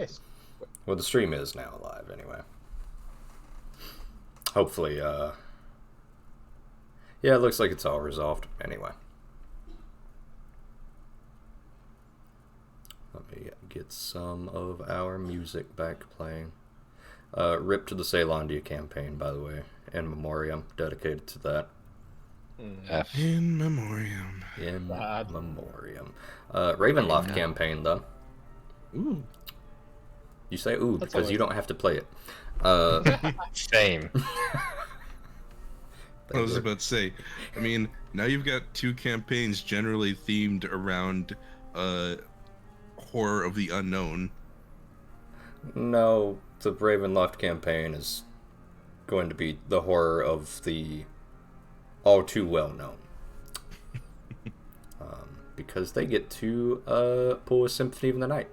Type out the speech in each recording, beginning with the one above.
Nice. Well, the stream is now live anyway. Hopefully, yeah, it looks like it's all resolved anyway. Let me get some of our music back playing. Rip to the Ceylondia campaign, by the way, in memoriam, dedicated to that. F. In memoriam. In God. memoriam. Ravenloft Yeah. campaign, though. Ooh. You say ooh That's because you always- don't have to play it. Same. I was about to say, I mean, now you've got 2 campaigns generally themed around horror of the unknown. No, the Ravenloft campaign is going to be the horror of the all too well known. Because they get to pull a Symphony of the Night.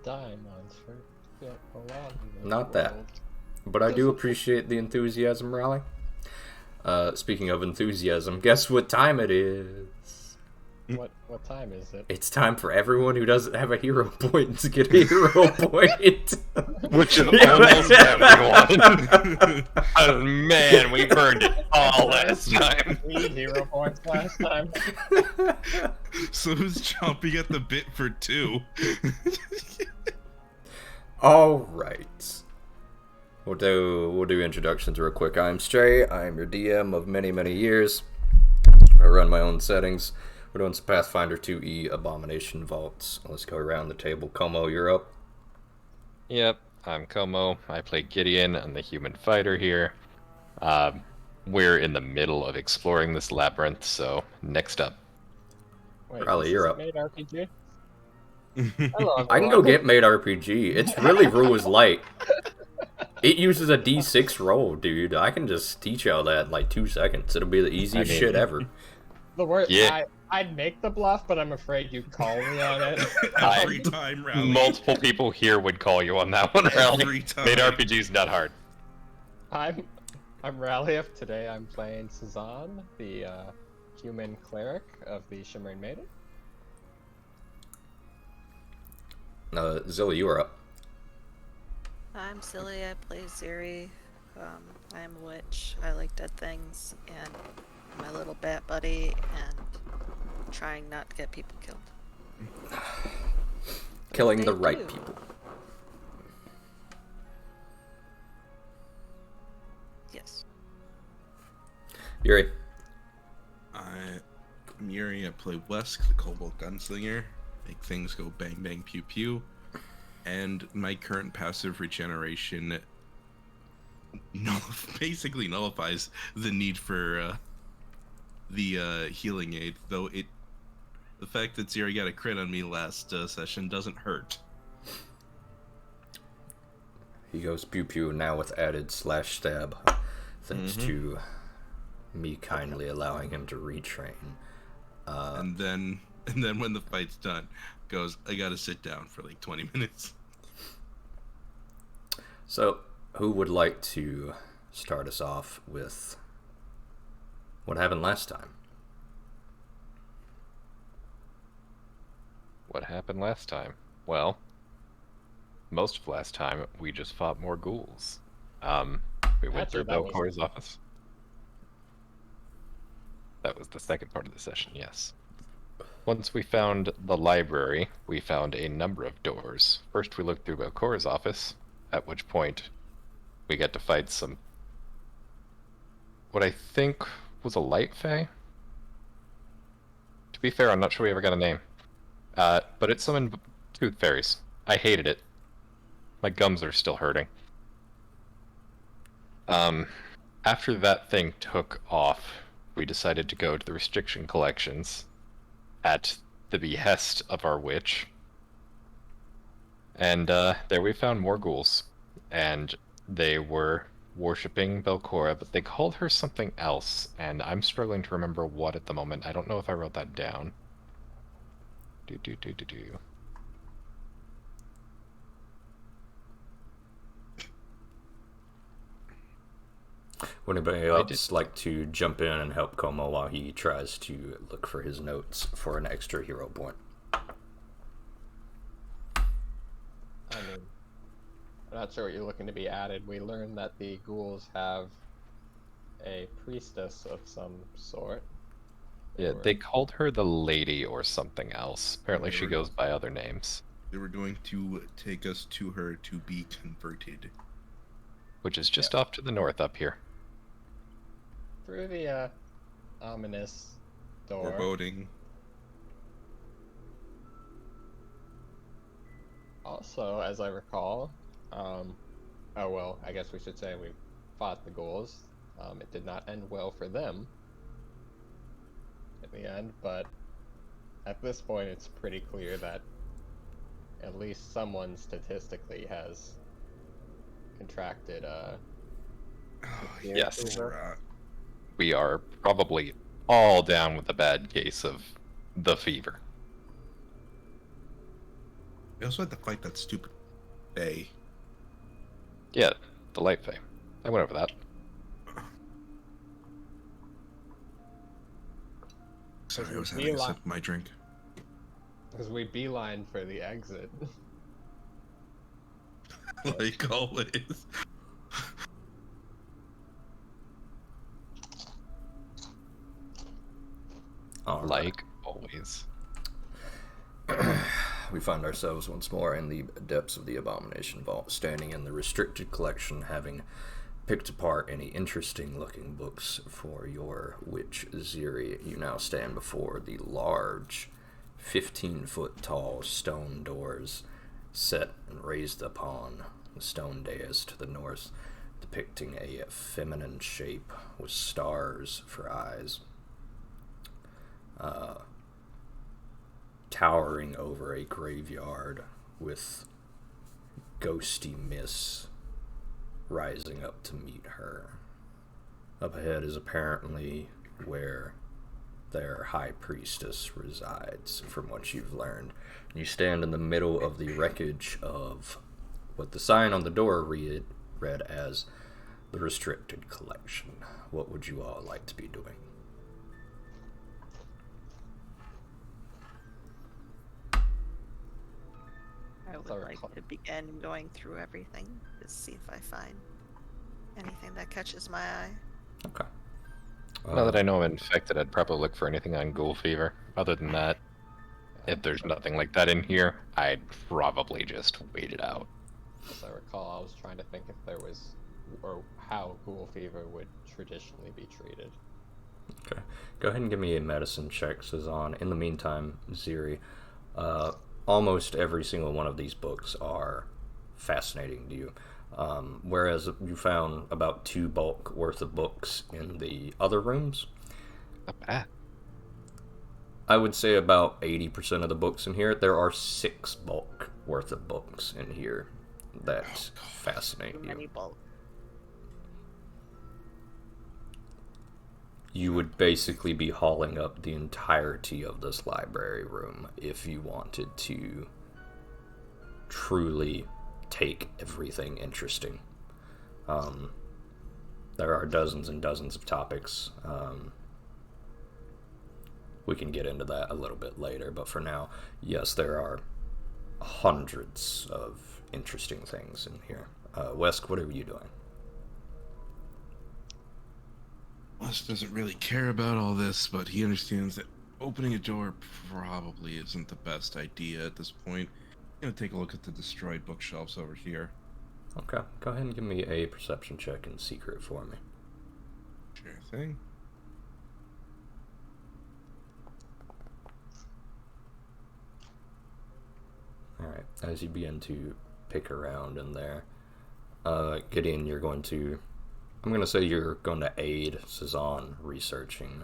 Diamonds for Not that. But I do appreciate the enthusiasm, Raleigh. Speaking of enthusiasm, guess what time it is? What time is it? It's time for everyone who doesn't have a hero point to get a hero point. Which is almost everyone. Oh, man, we burned it all last time. 3 hero points last time. So who's chomping at the bit for 2? All right. We'll do introductions real quick. I'm Stray. I'm your DM of many, many years. I run my own settings. We're doing some Pathfinder 2E Abomination Vaults. Let's go around the table. Como, you're up. Yep, I'm Como. I play Gideon. I'm the human fighter here. We're in the middle of exploring this labyrinth, so next up. Wait, Raleigh, this you're is up. Made RPG? Hello, I can go everyone. get Made RPG. It's really rules light. It uses a D6 roll, dude. I can just teach y'all that in like 2 seconds. It'll be the easiest shit ever. The worst. Yeah. I'd make the bluff, but I'm afraid you'd call me on it. Every time, Rally. Multiple people here would call you on that one, Rally. Every time. Made RPG's not hard. I'm Rallief. Today I'm playing Cezanne, the human cleric of the Shimmering Maiden. Zilla, you are up. I'm silly. I play Ziri. I am a witch. I like dead things and my little bat buddy and trying not to get people killed. Killing the They right do. people. Yes. Yuri. I'm Yuri. I play Wesk, the Cobalt Gunslinger. Make things go bang bang pew pew. And my current passive regeneration basically nullifies the need for the healing aid, though the fact that Ziri got a crit on me last session doesn't hurt. He goes pew pew now with added slash stab. Thanks to me kindly allowing him to retrain. And then when the fight's done, goes, I gotta sit down for like 20 minutes. So, who would like to start us off with what happened last time? What happened last time? Well, most of last time we just fought more ghouls. We went Actually, through that was- Belcor's office. That was the second part of the session, yes. Once we found the library, we found a number of doors. First we looked through Belcor's office, at which point we got to fight some... what I think was a light fae? To be fair, I'm not sure we ever got a name. But it summoned tooth fairies. I hated it. My gums are still hurting. After that thing took off, we decided to go to the restriction collections at the behest of our witch. And there we found more ghouls. And they were worshipping Belcora, but they called her something else, and I'm struggling to remember what at the moment. I don't know if I wrote that down. Do. Would anybody else like to jump in and help Como while he tries to look for his notes for an extra hero point? not sure what you're looking to be added. We learned that the ghouls have a priestess of some sort. Yeah, they called her the lady or something else. Apparently They she were- goes by other names, They were going to take us to her to be converted. which is just off to the north up here. Through the ominous door. Foreboding. Also, as I recall, oh well, I guess we should say we fought the ghouls. It did not end well for them in the end, but at this point it's pretty clear that at least someone statistically has contracted Yes. fever. We are probably all down with a bad case of the fever. We also had to fight that stupid Fae. Yeah, the light fae. I went over that. Sorry, I was We having a li- sip of my drink. Because we beeline for the exit. Like always. All right. Like always. We find ourselves once more in the depths of the Abomination Vault, standing in the restricted collection, having picked apart any interesting-looking books for your witch Ziri. You now stand before the large, 15-foot-tall stone doors set and raised upon the stone dais to the north, depicting a feminine shape with stars for eyes. Towering over a graveyard with ghosty mists rising up to meet her. Up ahead is apparently where their high priestess resides, from what you've learned. You stand in the middle of the wreckage of what the sign on the door read as the Restricted Collection. What would you all like to be doing? I would Sorry, like Clark. to begin going through everything to see if I find anything that catches my eye. Okay. Now that I know I'm infected, I'd probably look for anything on ghoul fever. Other than that, if there's nothing like that in here, I'd probably just wait it out. As I recall, I was trying to think if there was, or how ghoul fever would traditionally be treated. Okay. Go ahead and give me a medicine check, Cezanne. In the meantime, Ziri, almost every single one of these books are fascinating to you. Whereas you found about 2 bulk worth of books in the other rooms, Not bad. I would say about 80% of the books in here, there are 6 bulk worth of books in here that fascinate Too you. many bulk. You would basically be hauling up the entirety of this library room if you wanted to truly take everything interesting. There are dozens and dozens of topics. We can get into that a little bit later, but for now, yes, there are hundreds of interesting things in here. Wesk, what are you doing? Wes doesn't really care about all this, but he understands that opening a door probably isn't the best idea at this point. I'm gonna take a look at the destroyed bookshelves over here. Okay, go ahead and give me a perception check in secret for me. Sure thing. Alright, as you begin to pick around in there, Gideon, I'm going to say you're going to aid Cezanne researching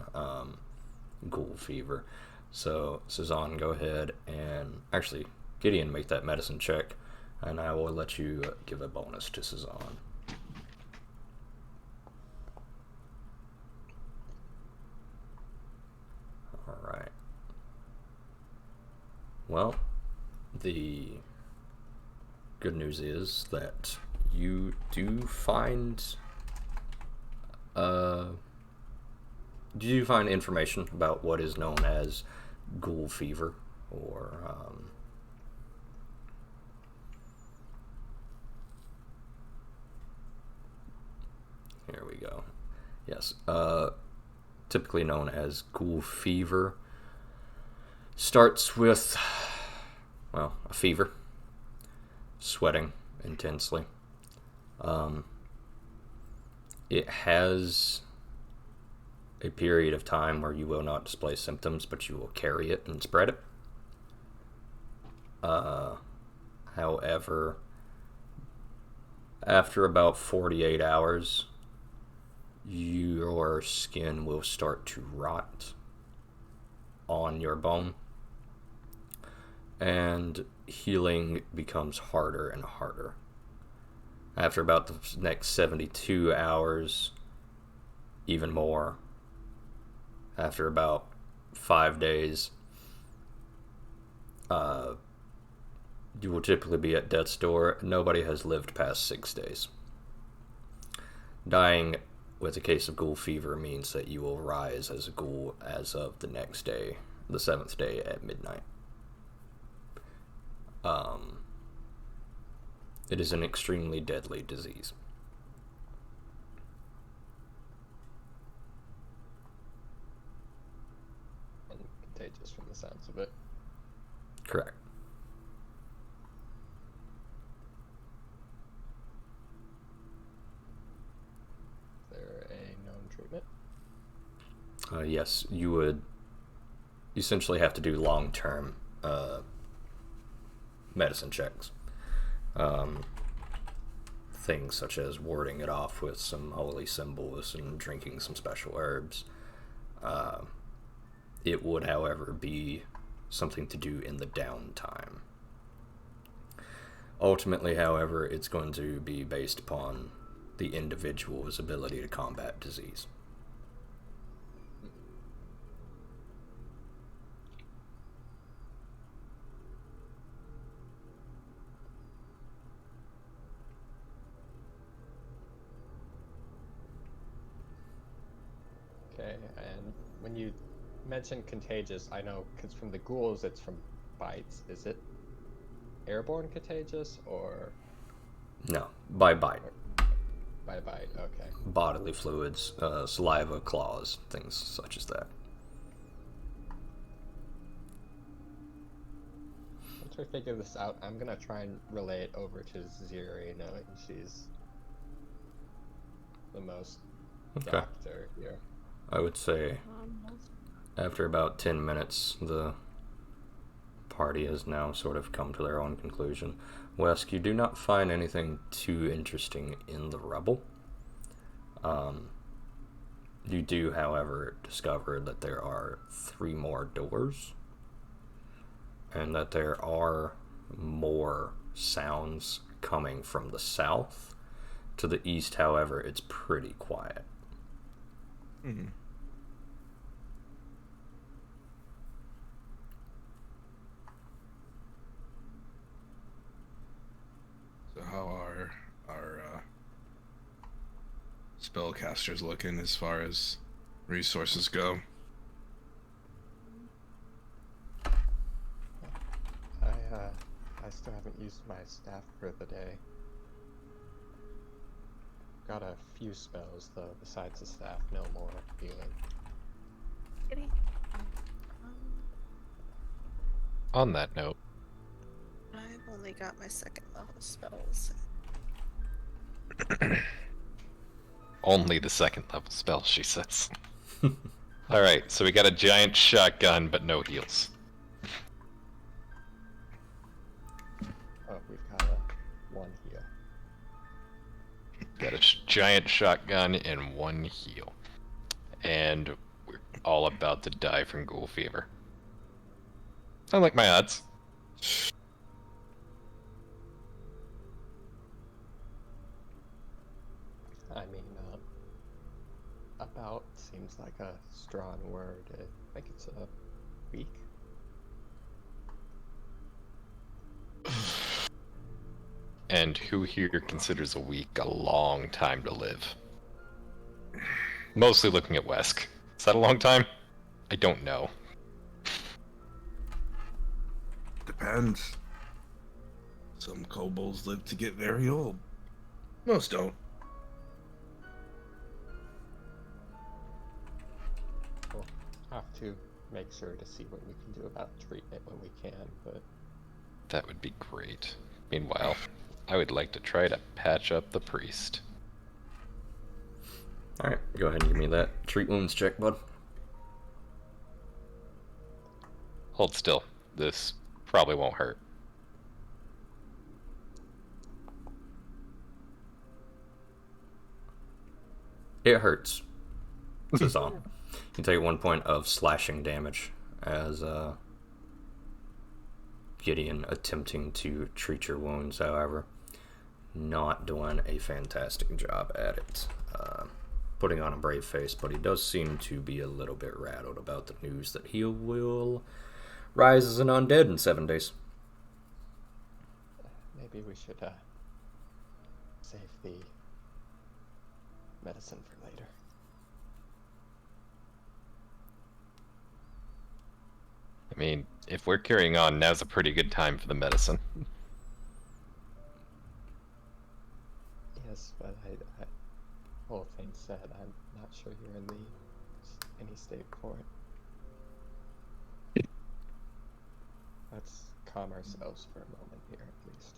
ghoul fever. So, Cezanne, go ahead and, actually, Gideon, make that medicine check, and I will let you give a bonus to Cezanne. Alright. Well, the good news is that you do find information about what is known as ghoul fever, or Here we go. Yes. Typically known as ghoul fever. Starts with, well, a fever. Sweating intensely. It has a period of time where you will not display symptoms, but you will carry it and spread it. However, after about 48 hours, your skin will start to rot on your bone, and healing becomes harder and harder. After about the next 72 hours, even more. After about 5 days, you will typically be at death's door. Nobody has lived past 6 days. Dying with a case of ghoul fever means that you will rise as a ghoul as of the next day, the 7th day at midnight. It is an extremely deadly disease. And contagious from the sounds of it. Correct. Is there a known treatment? Yes, you would essentially have to do long-term medicine checks. Things such as warding it off with some holy symbols and drinking some special herbs. It would, however, be something to do in the downtime. Ultimately, however, it's going to be based upon the individual's ability to combat disease. Okay, and when you mention contagious, I know because from the ghouls it's from bites. Is it airborne contagious or No, by bite. by bite? Okay. Bodily fluids, saliva, claws, things such as that. Once we figure this out, I'm gonna try and relay it over to Ziri, knowing she's the most Okay. doctor here. I would say after about 10 minutes, the party has now sort of come to their own conclusion. Wesk, you do not find anything too interesting in the rubble. You do, however, discover that there are 3 more doors, and that there are more sounds coming from the south. To the east, however, it's pretty quiet. Hmm. So how are our spellcasters looking as far as resources go? I still haven't used my staff for the day. Got a few spells though, besides the staff, no more healing. Kitty. On that note, I've only got my 2nd level spells. only the 2nd level spell, she says. Alright, so we got a giant shotgun, but no heals. Oh, we've got a 1 heal. Got a giant shotgun and 1 heal. And we're all about to die from ghoul fever. I like my odds. I mean, about seems like a strong word. I think it's a week. And who here considers a week a long time to live? Mostly looking at Wesk. Is that a long time? I don't know. Depends. Some kobolds live to get very old. Most don't. to make sure to see what we can do about treatment when we can, but That would be great. Meanwhile, I would like to try to patch up the priest. Alright, go ahead and give me that treat wounds check, bud. Hold still. This probably won't hurt. It hurts. This is all. You take 1 point of slashing damage as Gideon attempting to treat your wounds, however, not doing a fantastic job at it. Putting on a brave face, but he does seem to be a little bit rattled about the news that he will rise as an undead in 7 days. maybe we should save the medicine for later. I mean, if we're carrying on, now's a pretty good time for the medicine. Yes, but I whole thing said, I'm not sure you're in any state for it. Let's calm ourselves for a moment here, at least.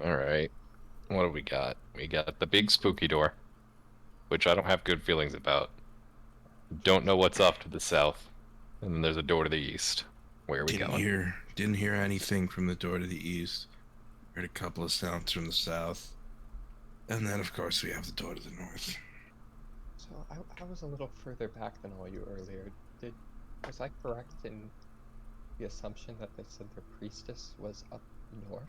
Alright. What do we got? We got the big spooky door, which I don't have good feelings about. Don't know what's off to the south. And then there's a door to the east. Where are we going? Didn't hear anything from the door to the east. Heard a couple of sounds from the south. And then, of course, we have the door to the north. So I was a little further back than all you earlier. Was I correct in the assumption that they said their priestess was up north?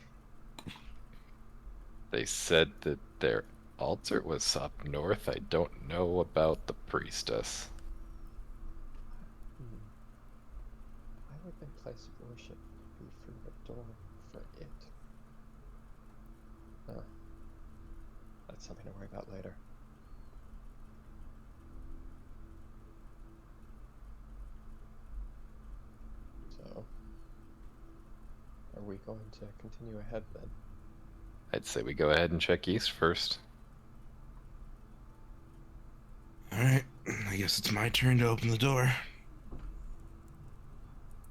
They said that their altar was up north. I don't know about the priestess. Why would their place of worship be through the door for it? That's something to worry about later. So, are we going to continue ahead then? I'd say we go ahead and check east first. Alright, I guess it's my turn to open the door.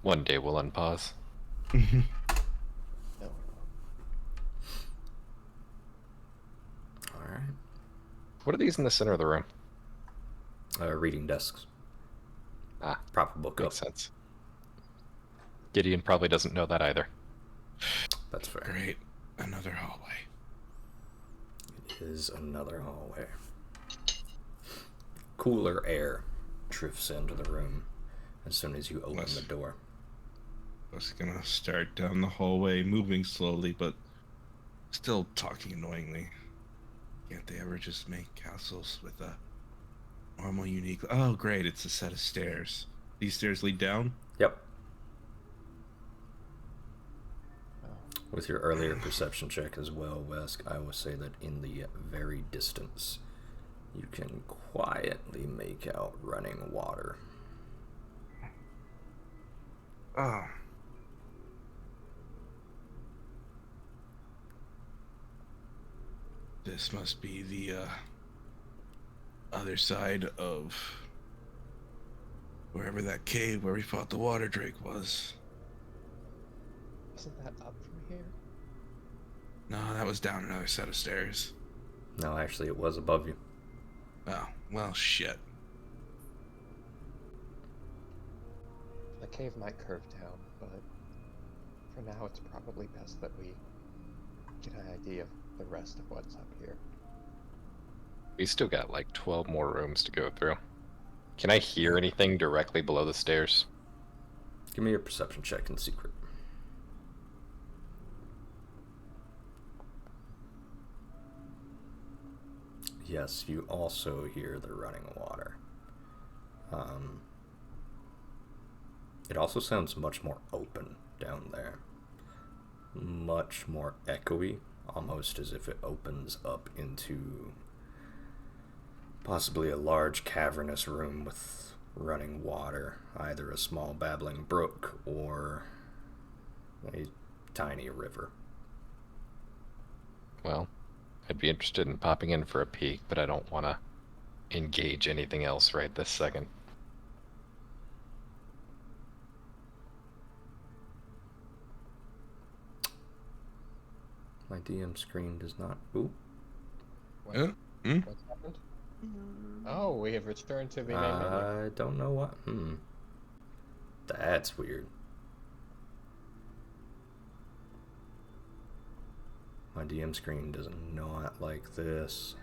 One day we'll unpause. No, we won't. Alright. What are these in the center of the room? Reading desks. Ah, Proper book up. makes sense. Gideon probably doesn't know that either. That's fair. Great. Another hallway. It is another hallway. Cooler air drifts into the room as soon as you open the door. I was gonna start down the hallway, moving slowly, but still talking annoyingly. Can't they ever just make castles with a normal, unique... Oh, great, it's a set of stairs. These stairs lead down? Yep. Oh, With your earlier perception check as well, Wesk, I will say that in the very distance, you can quietly make out running water. Oh. This must be the other side of wherever that cave where we fought the water drake was. isn't that up from here? No, that was down another set of stairs. No, actually, it was above you. Oh, well, shit. The cave might curve down, but for now it's probably best that we get an idea of the rest of what's up here. We still got like 12 more rooms to go through. Can I hear anything directly below the stairs? Give me your perception check in secret. Yes, you also hear the running water. It also sounds much more open down there. Much more echoey, almost as if it opens up into possibly a large cavernous room with running water, either a small babbling brook or a tiny river. Well, I'd be interested in popping in for a peek, but I don't want to engage anything else right this second. My DM screen does not. Ooh. What, Yeah. what's happened? Oh, we have returned to the main menu. I don't know what. That's weird. My DM screen does not like this.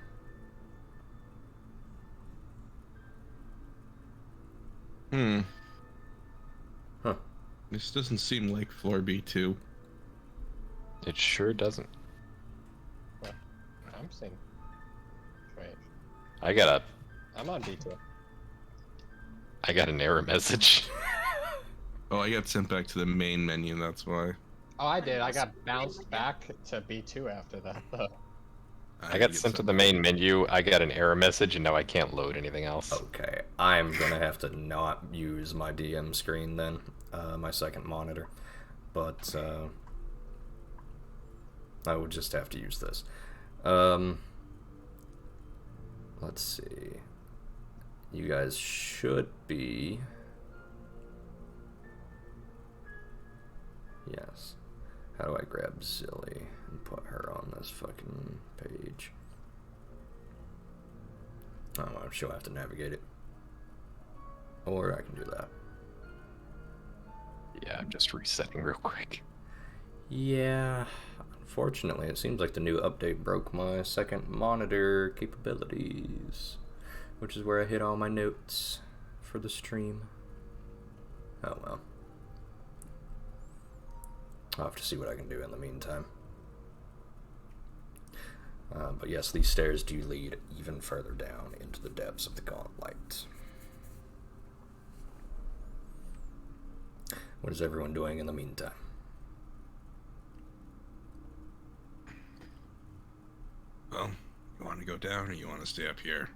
Hmm. Huh. This doesn't seem like floor B2. It sure doesn't. What? I'm seeing. Wait, I'm on B2. I got an error message. Oh, I got sent back to the main menu, that's why. Oh, I did. I got bounced back to B2 after that, though. I got sent to the main menu. I got an error message, and now I can't load anything else. Okay, I'm gonna have to not use my DM screen then, my second monitor, but I would just have to use this. Let's see. You guys should be. Yes. How do I grab Zilly and put her on this fucking page? Oh, well, she'll have to navigate it. Or I can do that. Yeah, I'm just resetting real quick. Yeah, unfortunately, it seems like the new update broke my second monitor capabilities, which is where I hit all my notes for the stream. Oh well. I'll have to see what I can do in the meantime. But yes, these stairs do lead even further down into the depths of the gauntlet. What is everyone doing in the meantime? Well, you want to go down or you want to stay up here?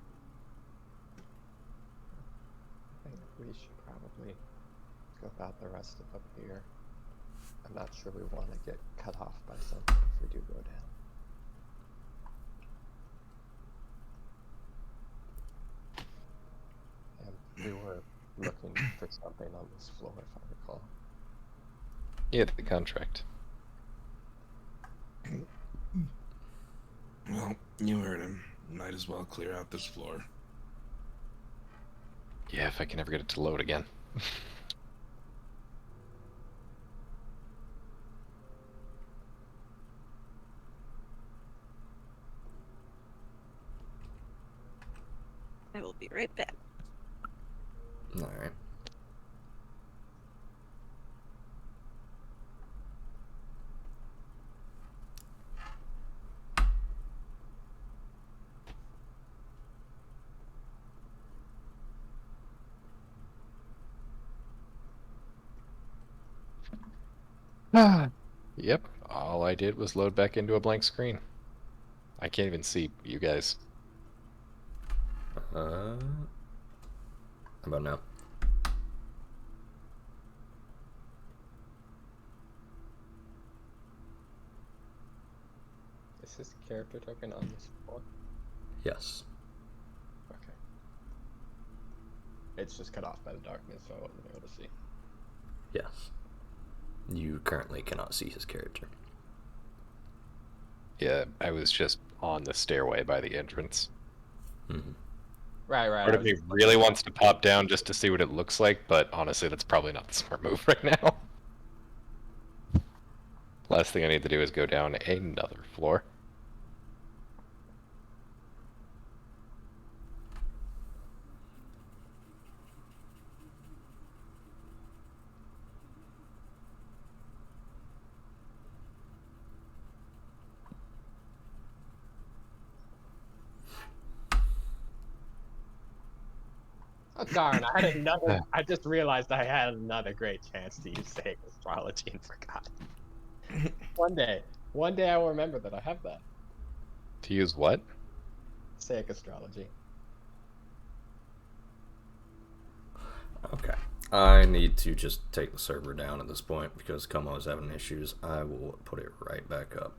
I think we should probably go about the rest of up here. I'm not sure we want to get cut off by something if we do go down. And we were looking for something on this floor, if I recall. Yeah, the contract. Well, you heard him. Might as well clear out this floor. Yeah, if I can ever get it to load again. I will be right back. Alright. Yep, all I did was load back into a blank screen. I can't even see you guys. How about now? Is his character token on this floor? Yes. Okay. It's just cut off by the darkness, so I wasn't able to see. Yes. You currently cannot see his character. Yeah, I was just on the stairway by the entrance. Mm-hmm. Right. Part of me really wants to pop down just to see what it looks like, but honestly, that's probably not the smart move right now. Last thing I need to do is go down another floor. Oh, darn, I had another. I just realized I had another great chance to use Saic astrology and forgot. One day I will remember that I have that. To use what? Saic astrology. Okay. I need to just take the server down at this point because Como is having issues. I will put it right back up.